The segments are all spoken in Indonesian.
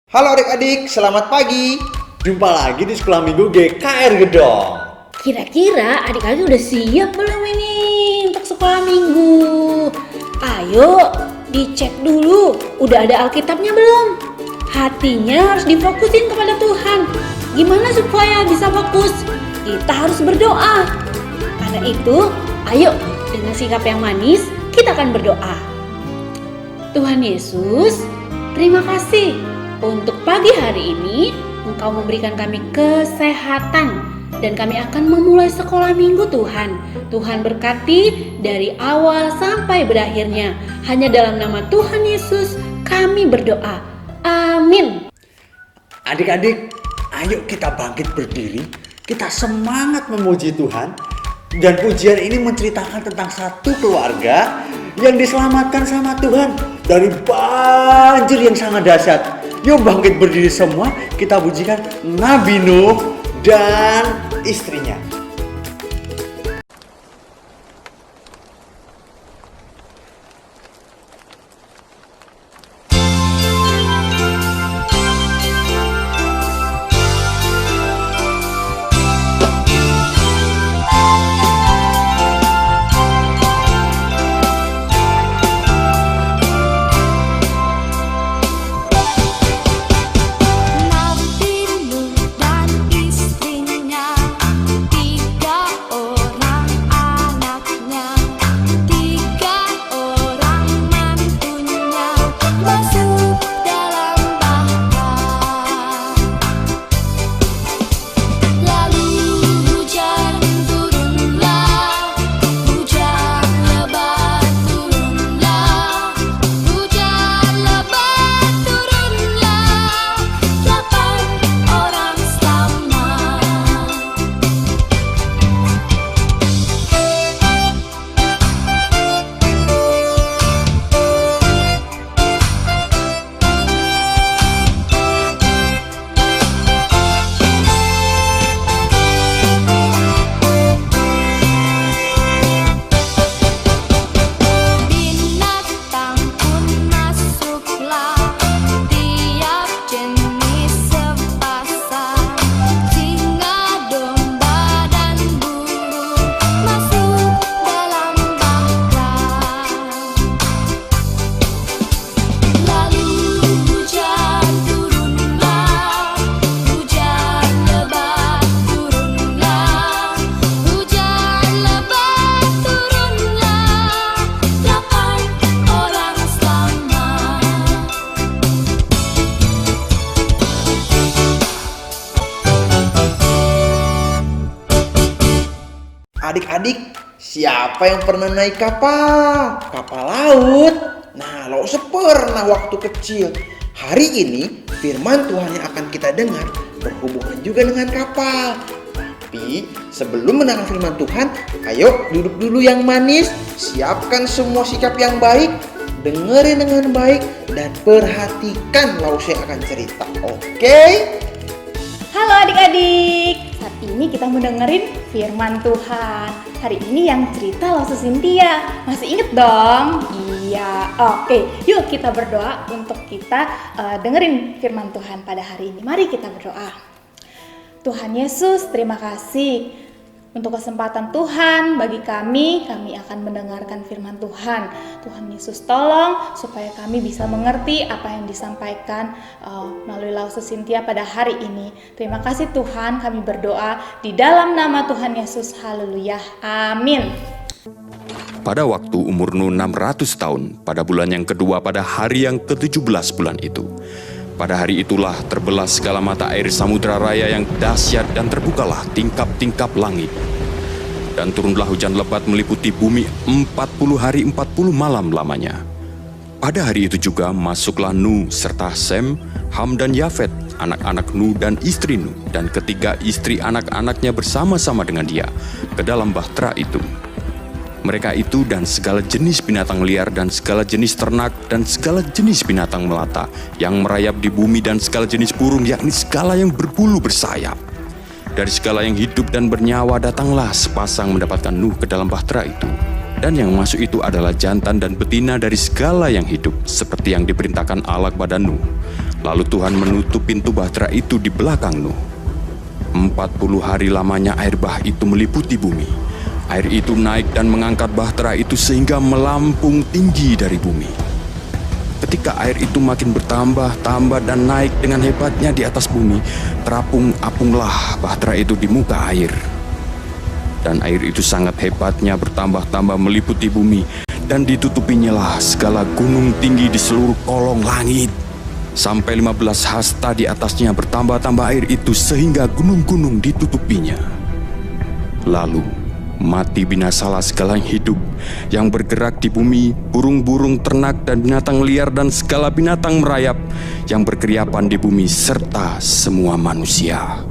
Halo adik-adik, selamat pagi. Jumpa lagi di Sekolah Minggu GKR Gedong. Kira-kira adik-adik udah siap belum ini untuk sekolah minggu? Ayo dicek dulu, udah ada Alkitabnya belum? Hatinya harus difokusin kepada Tuhan. Gimana supaya bisa fokus? Kita harus berdoa. Karena itu, ayo dengan sikap yang manis, kita akan berdoa. Tuhan Yesus, terima kasih untuk pagi hari ini. Engkau memberikan kami kesehatan dan kami akan memulai sekolah minggu Tuhan. Tuhan berkati dari awal sampai berakhirnya. Hanya dalam nama Tuhan Yesus kami berdoa. Amin. Adik-adik, ayo kita bangkit berdiri. Kita semangat memuji Tuhan. Dan pujian ini menceritakan tentang satu keluarga yang diselamatkan sama Tuhan dari banjir yang sangat dahsyat. Yuk bangkit berdiri semua, kita pujikan Nabi Nuh dan istrinya. Adik-adik, siapa yang pernah naik kapal? Kapal laut. Nah, lo pernah waktu kecil. Hari ini firman Tuhan yang akan kita dengar berhubungan juga dengan kapal. Tapi sebelum mendengar firman Tuhan, ayo duduk dulu yang manis, siapkan semua sikap yang baik, dengerin dengan baik, dan perhatikan Lause yang akan cerita. Oke? Halo adik-adik, saat ini kita mau dengerin firman Tuhan. Hari ini yang cerita Lause Cynthia. Masih inget dong? Iya, oke. Yuk kita berdoa untuk kita dengerin firman Tuhan pada hari ini. Mari kita berdoa. Tuhan Yesus, terima kasih untuk kesempatan Tuhan bagi kami akan mendengarkan firman Tuhan. Tuhan Yesus tolong supaya kami bisa mengerti apa yang disampaikan melalui Lause Cynthia pada hari ini. Terima kasih Tuhan, kami berdoa di dalam nama Tuhan Yesus. Haleluya, amin. Pada waktu umur Nuh 600 tahun, pada bulan yang kedua pada hari yang ke-17 bulan itu. Pada hari itulah terbelah segala mata air samudra raya yang dahsyat dan terbukalah tingkap-tingkap langit. Dan turunlah hujan lebat meliputi bumi 40 hari 40 malam lamanya. Pada hari itu juga masuklah Nuh serta Sem, Ham dan Yafet, anak-anak Nuh dan istri Nuh, dan ketiga istri anak-anaknya bersama-sama dengan dia ke dalam bahtera itu. Mereka itu dan segala jenis binatang liar dan segala jenis ternak dan segala jenis binatang melata yang merayap di bumi dan segala jenis burung, yakni segala yang berbulu bersayap. Dari segala yang hidup dan bernyawa datanglah sepasang mendapatkan Nuh ke dalam bahtera itu. Dan yang masuk itu adalah jantan dan betina dari segala yang hidup, seperti yang diperintahkan Allah kepada Nuh. Lalu Tuhan menutup pintu bahtera itu di belakang Nuh. 40 hari lamanya air bah itu meliputi bumi. Air itu naik dan mengangkat bahtera itu sehingga melampung tinggi dari bumi. Ketika air itu makin bertambah dan naik dengan hebatnya di atas bumi, terapung-apunglah bahtera itu di muka air. Dan air itu sangat hebatnya bertambah-tambah meliputi bumi, dan ditutupinya segala gunung tinggi di seluruh kolong langit. Sampai 15 hasta di atasnya bertambah-tambah air itu sehingga gunung-gunung ditutupinya. Lalu mati binasalah segala yang hidup yang bergerak di bumi, burung-burung, ternak dan binatang liar dan segala binatang merayap yang berkeriapan di bumi serta semua manusia.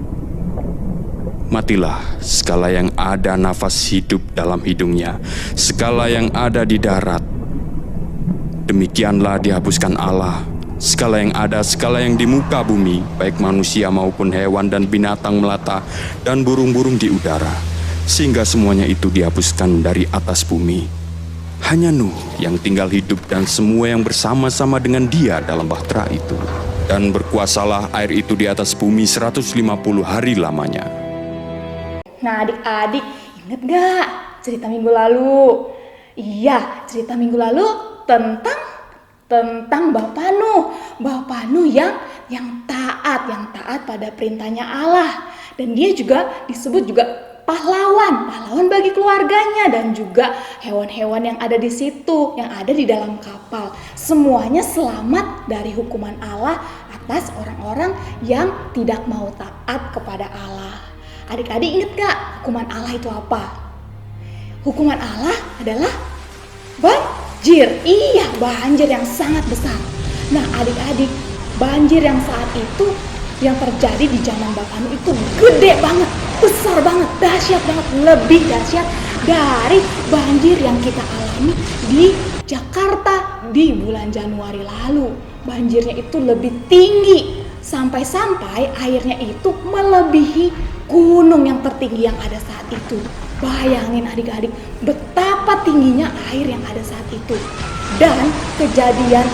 Matilah segala yang ada nafas hidup dalam hidungnya, segala yang ada di darat. Demikianlah dihapuskan Allah segala yang ada, segala yang di muka bumi, baik manusia maupun hewan dan binatang melata dan burung-burung di udara, sehingga semuanya itu dihapuskan dari atas bumi. Hanya Nuh yang tinggal hidup dan semua yang bersama-sama dengan dia dalam bahtera itu. Dan berkuasalah air itu di atas bumi 150 hari lamanya. Nah adik-adik, inget gak cerita minggu lalu? Iya, cerita minggu lalu tentang Bapak Nuh yang taat pada perintahnya Allah. Dan dia juga disebut juga pahlawan bagi keluarganya dan juga hewan-hewan yang ada di situ, yang ada di dalam kapal. Semuanya selamat dari hukuman Allah atas orang-orang yang tidak mau taat kepada Allah. Adik-adik inget gak hukuman Allah itu apa? Hukuman Allah adalah banjir. Iya, banjir yang sangat besar. Nah adik-adik, banjir yang saat itu yang terjadi di zaman Bapak Nuh itu gede banget, besar banget, dahsyat banget, lebih dahsyat dari banjir yang kita alami di Jakarta di bulan Januari lalu. Banjirnya itu lebih tinggi, sampai-sampai airnya itu melebihi gunung yang tertinggi yang ada saat itu. Bayangin adik-adik betapa tingginya air yang ada saat itu. Dan kejadian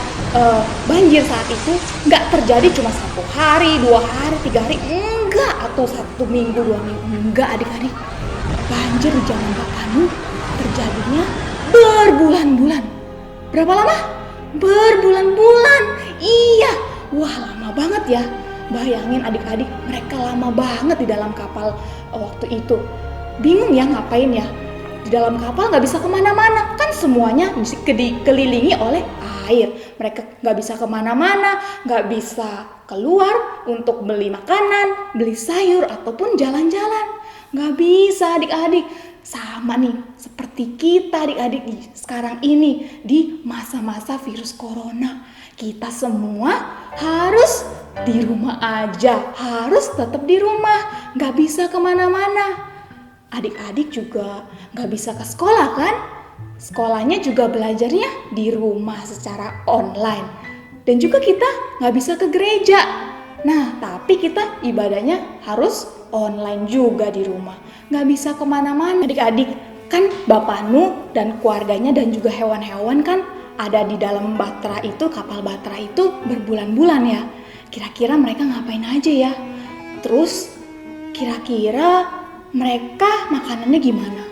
banjir saat itu nggak terjadi cuma 1 hari, 2 hari, 3 hari, enggak, atau 1 minggu, 2 minggu, enggak adik-adik. Banjir di zaman Bapak Nuh terjadinya berbulan-bulan. Berapa lama? Berbulan-bulan. Iya, wah lama banget ya. Bayangin adik-adik, mereka lama banget di dalam kapal waktu itu. Bingung ya ngapain ya? Di dalam kapal nggak bisa kemana-mana, kan semuanya dikelilingi oleh air. Mereka nggak bisa kemana-mana, nggak bisa keluar untuk beli makanan, beli sayur, ataupun jalan-jalan. Nggak bisa adik-adik. Sama nih, seperti kita adik-adik sekarang ini di masa-masa virus corona. Kita semua harus di rumah aja, harus tetap di rumah, nggak bisa kemana-mana. Adik-adik juga nggak bisa ke sekolah kan? Sekolahnya juga belajarnya di rumah secara online. Dan juga kita nggak bisa ke gereja. Nah, tapi kita ibadahnya harus online juga di rumah. Nggak bisa kemana-mana. Adik-adik, kan Bapak Nuh dan keluarganya dan juga hewan-hewan kan ada di dalam bahtera itu, kapal bahtera itu berbulan-bulan ya. Kira-kira mereka ngapain aja ya? Terus kira-kira mereka makanannya gimana?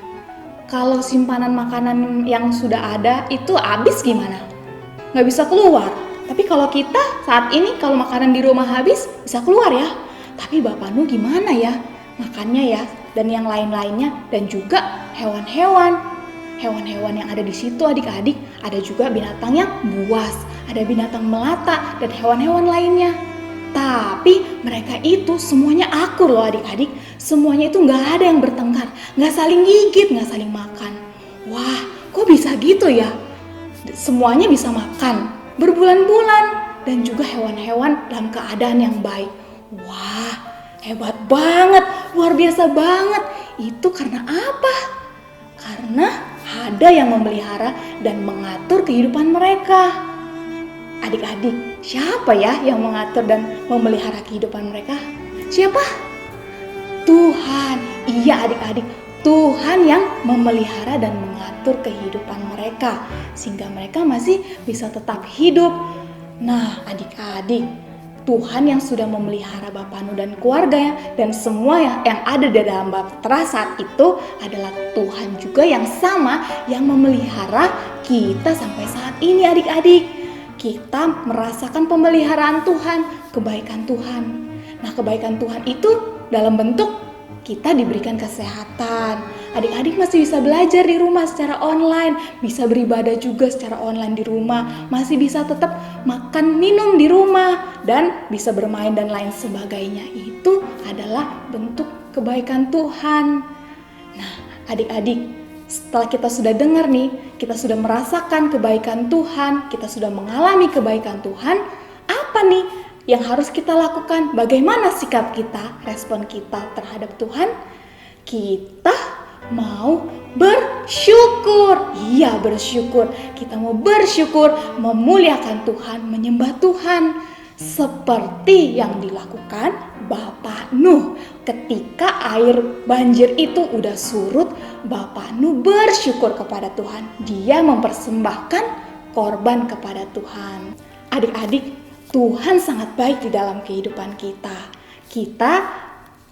Kalau simpanan makanan yang sudah ada itu habis gimana? Nggak bisa keluar. Tapi kalau kita saat ini kalau makanan di rumah habis bisa keluar ya. Tapi Bapak Nuh gimana ya makannya ya? Dan yang lain-lainnya dan juga hewan-hewan yang ada di situ adik-adik. Ada juga binatang yang buas, ada binatang melata dan hewan-hewan lainnya. Tapi mereka itu semuanya akur loh adik-adik. Semuanya itu gak ada yang bertengkar, gak saling gigit, gak saling makan. Wah, kok bisa gitu ya? Semuanya bisa makan berbulan-bulan dan juga hewan-hewan dalam keadaan yang baik. Wah, hebat banget, luar biasa banget. Itu karena apa? Karena ada yang memelihara dan mengatur kehidupan mereka. Adik-adik, siapa ya yang mengatur dan memelihara kehidupan mereka? Siapa? Tuhan. Iya adik-adik, Tuhan yang memelihara dan mengatur kehidupan mereka sehingga mereka masih bisa tetap hidup. Nah adik-adik, Tuhan yang sudah memelihara Bapak Nu dan keluarganya dan semua yang ada di dalam Bahtera saat itu adalah Tuhan juga yang sama yang memelihara kita sampai saat ini adik-adik. Kita merasakan pemeliharaan Tuhan, kebaikan Tuhan. Nah, kebaikan Tuhan itu dalam bentuk kita diberikan kesehatan. Adik-adik masih bisa belajar di rumah secara online, bisa beribadah juga secara online di rumah, masih bisa tetap makan minum di rumah, dan bisa bermain dan lain sebagainya. Itu adalah bentuk kebaikan Tuhan. Nah, adik-adik, setelah kita sudah dengar nih, kita sudah merasakan kebaikan Tuhan, kita sudah mengalami kebaikan Tuhan, apa nih yang harus kita lakukan? Bagaimana sikap kita, respon kita terhadap Tuhan? Kita mau bersyukur. Iya, bersyukur. Kita mau bersyukur, memuliakan Tuhan, menyembah Tuhan. Seperti yang dilakukan Bapak Nuh. Ketika air banjir itu udah surut, Bapak Nuh bersyukur kepada Tuhan. Dia mempersembahkan korban kepada Tuhan. Adik-adik, Tuhan sangat baik di dalam kehidupan kita.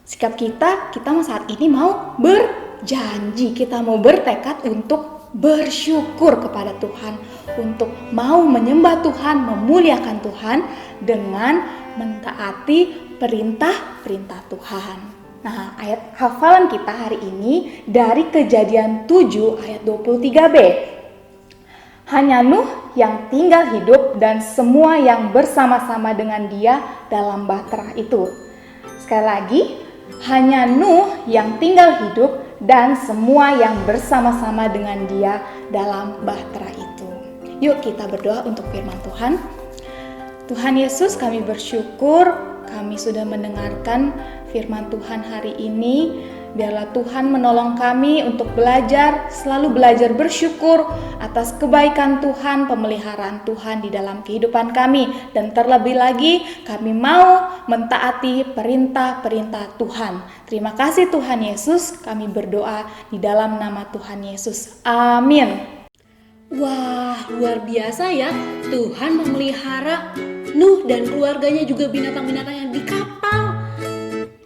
Sikap kita saat ini mau berjanji, kita mau bertekad untuk bersyukur kepada Tuhan, untuk mau menyembah Tuhan, memuliakan Tuhan dengan mentaati perintah-perintah Tuhan. Nah, ayat hafalan kita hari ini dari Kejadian 7 ayat 23b. Hanya Nuh yang tinggal hidup dan semua yang bersama-sama dengan dia dalam bahtera itu. Sekali lagi, hanya Nuh yang tinggal hidup dan semua yang bersama-sama dengan dia dalam bahtera itu. Yuk kita berdoa untuk firman Tuhan. Tuhan Yesus, kami bersyukur kami sudah mendengarkan firman Tuhan hari ini. Biarlah Tuhan menolong kami untuk selalu belajar bersyukur atas kebaikan Tuhan, pemeliharaan Tuhan di dalam kehidupan kami. Dan terlebih lagi, kami mau mentaati perintah-perintah Tuhan. Terima kasih Tuhan Yesus, kami berdoa di dalam nama Tuhan Yesus. Amin. Wah, luar biasa ya. Tuhan memelihara Nuh dan keluarganya, juga binatang-binatang yang di kapal.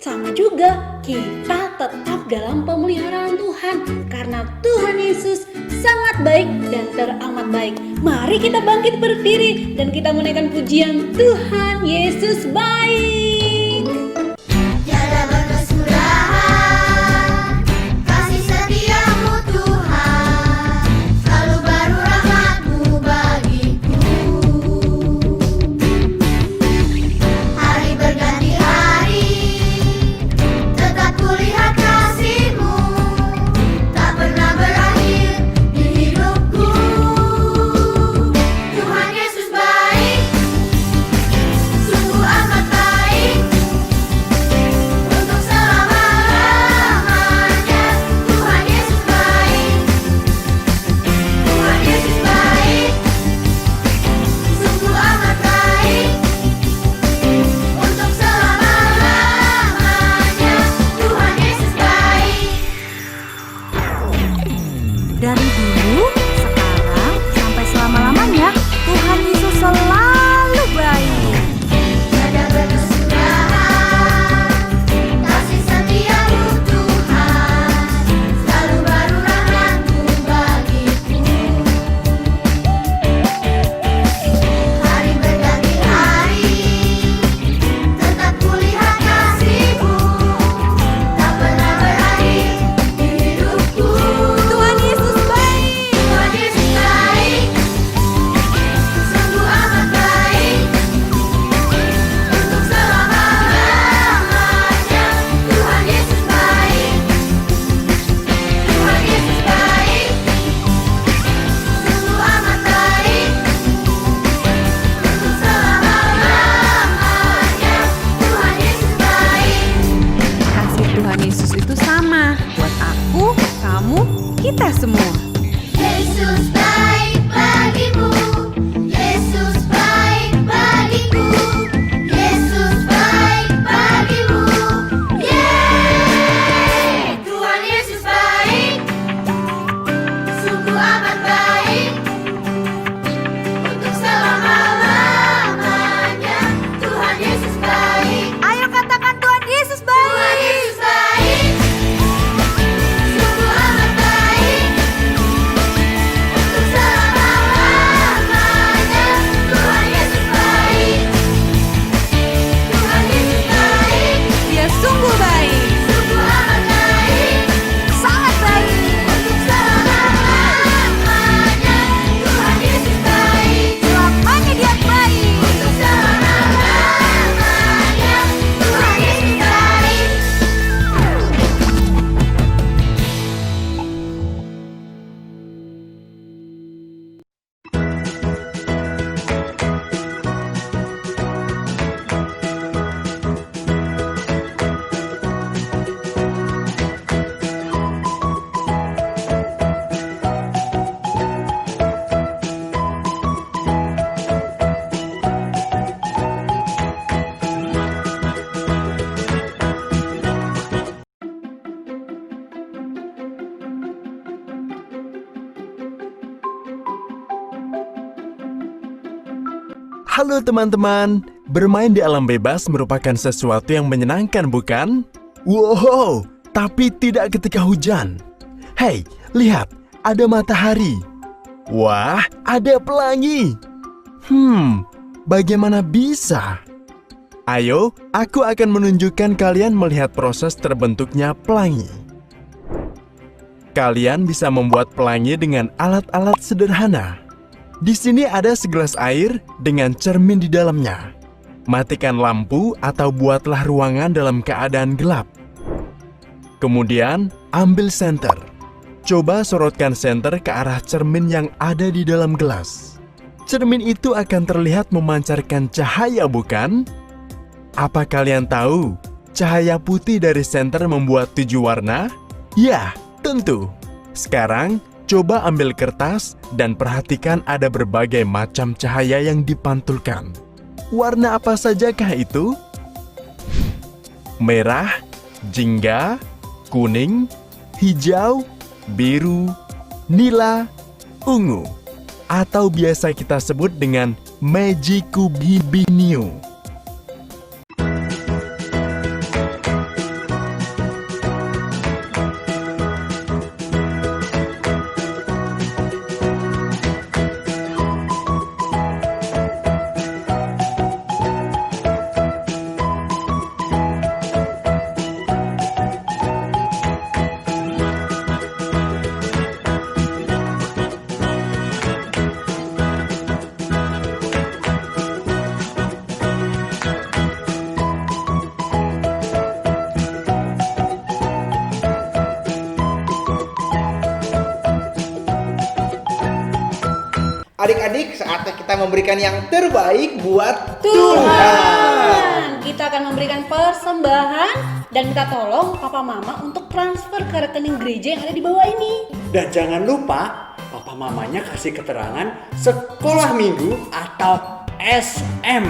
Sama juga, kita tetap dalam pemeliharaan Tuhan karena Tuhan Yesus sangat baik dan teramat baik. Mari kita bangkit berdiri dan kita menaikkan pujian Tuhan Yesus baik. Tiada berkesurahan, kasih setiamu Tuhan, selalu baru rahmat-Mu bagiku. Hari berganti hari, tetap kulihat kasih-Mu, tak pernah berakhir di hidupku. Tuhan Yesus baik, sungguh amat baik. Halo teman-teman, bermain di alam bebas merupakan sesuatu yang menyenangkan bukan? Wow, tapi tidak ketika hujan. Hei, lihat, ada matahari. Wah, ada pelangi. Bagaimana bisa? Ayo, aku akan menunjukkan kalian melihat proses terbentuknya pelangi. Kalian bisa membuat pelangi dengan alat-alat sederhana. Di sini ada segelas air dengan cermin di dalamnya. Matikan lampu atau buatlah ruangan dalam keadaan gelap. Kemudian, ambil senter. Coba sorotkan senter ke arah cermin yang ada di dalam gelas. Cermin itu akan terlihat memancarkan cahaya, bukan? Apa kalian tahu, cahaya putih dari senter membuat 7 warna? Ya, tentu. Sekarang, coba ambil kertas dan perhatikan ada berbagai macam cahaya yang dipantulkan. Warna apa sajakah itu? Merah, jingga, kuning, hijau, biru, nila, ungu. Atau biasa kita sebut dengan Magicubibiniu. Adik-adik, saatnya kita memberikan yang terbaik buat Tuhan. Kita akan memberikan persembahan dan minta tolong papa mama untuk transfer ke rekening gereja yang ada di bawah ini. Dan jangan lupa, papa mamanya kasih keterangan sekolah minggu atau SM.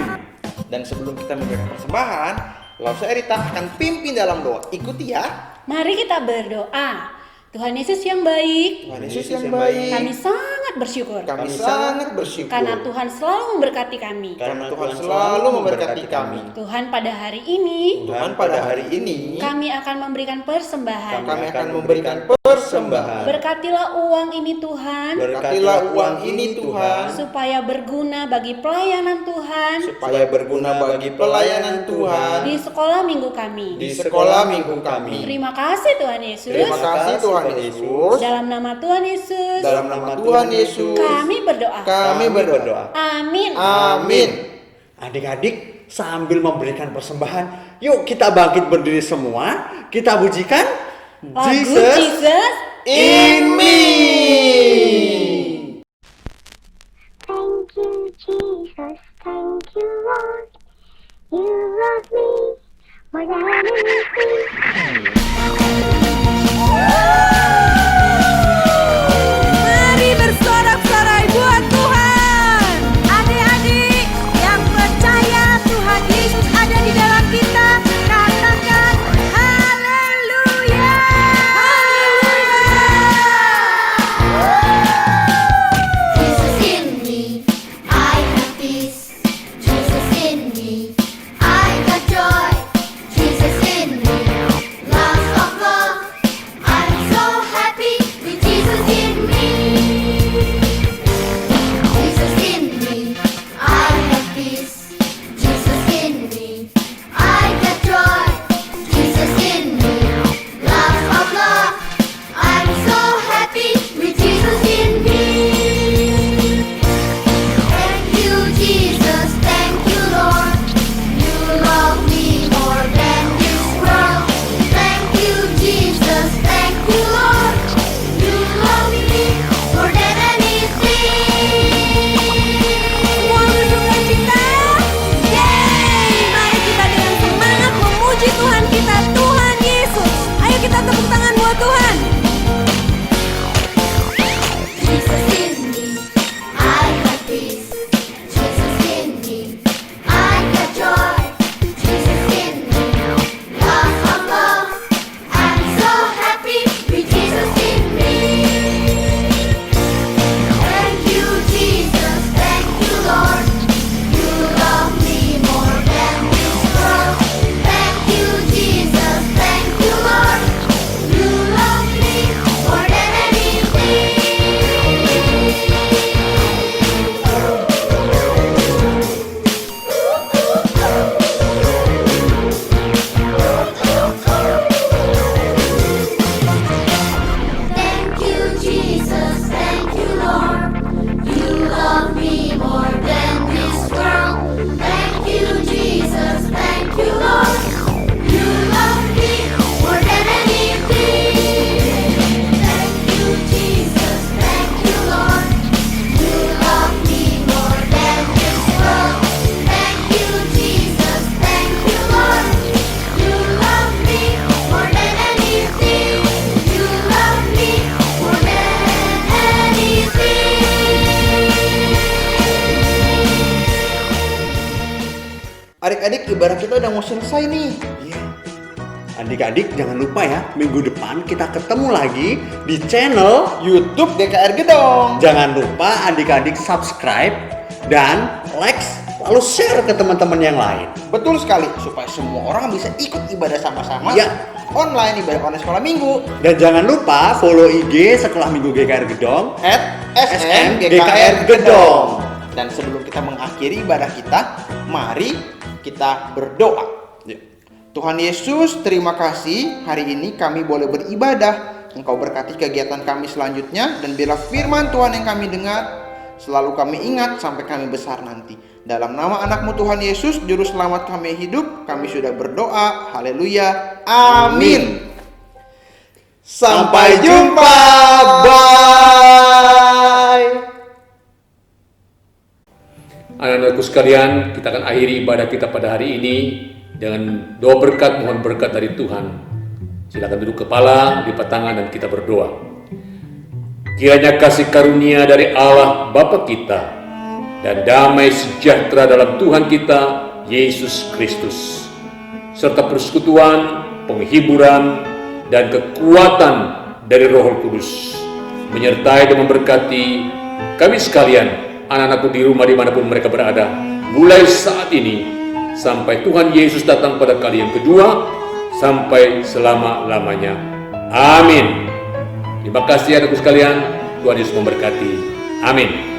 Dan sebelum kita memberikan persembahan, Lausa Erita akan pimpin dalam doa. Ikuti ya. Mari kita berdoa. Tuhan Yesus yang baik, Tuhan Yesus yang baik. kami sangat bersyukur. Kami sangat bersyukur. Karena Tuhan selalu memberkati kami. Karena Tuhan selalu memberkati kami. Tuhan pada hari ini, Tuhan pada hari ini, kami akan memberikan persembahan. kami akan memberikan persembahan. Berkatilah uang ini Tuhan, Berkatilah uang ini Tuhan, supaya berguna bagi pelayanan Tuhan supaya berguna bagi pelayanan Tuhan di sekolah minggu kami. di sekolah minggu kami. Terima kasih Tuhan Yesus. Terima kasih Tuhan Yesus. Dalam nama Tuhan Yesus, Dalam nama Tuhan Yesus, kami berdoa. kami berdoa. Amin. Amin. Adik-adik, sambil memberikan persembahan, yuk kita bangkit berdiri semua. Kita pujikan Lagu Jesus in me. Thank you, Jesus. Thank you, Lord. You love me more than anything. Mari bersorak-sorai buat Tuhan. Adik-adik yang percaya Tuhan Yesus ada di dalam kita, katakan haleluya. Jesus in me, I have peace. Jesus in me, I got joy. Jesus in me, Adik-adik, ibadah kita udah mau selesai nih. Iya. Adik-adik jangan lupa ya, minggu depan kita ketemu lagi di channel. YouTube GKR Gedong. Jangan lupa adik-adik subscribe dan like, lalu share ke teman-teman yang lain. Betul sekali, supaya semua orang bisa ikut ibadah sama-sama. Ya. Online, ibadah online sekolah minggu. Dan jangan lupa follow IG Sekolah Minggu GKR Gedong @SM GKR Gedong. Dan sebelum kita mengakhiri ibadah kita, mari kita berdoa. Ya. Tuhan Yesus, terima kasih hari ini kami boleh beribadah. Engkau berkati kegiatan kami selanjutnya, dan biarlah firman Tuhan yang kami dengar selalu kami ingat sampai kami besar nanti. Dalam nama anakmu Tuhan Yesus, Juru Selamat kami hidup, kami sudah berdoa. Haleluya. Amin. Sampai jumpa. Bye. Anak-anakku sekalian, kita akan akhiri ibadah kita pada hari ini dengan doa berkat, mohon berkat dari Tuhan. Silakan duduk kepala, lipat tangan, dan kita berdoa. Kiranya kasih karunia dari Allah Bapa kita dan damai sejahtera dalam Tuhan kita Yesus Kristus, serta persekutuan, penghiburan, dan kekuatan dari Roh Kudus menyertai dan memberkati kami sekalian, anak-anakku di rumah dimanapun mereka berada, mulai saat ini sampai Tuhan Yesus datang pada kali yang kedua, sampai selama-lamanya. Amin. Terima kasih anakku sekalian, Tuhan Yesus memberkati. Amin.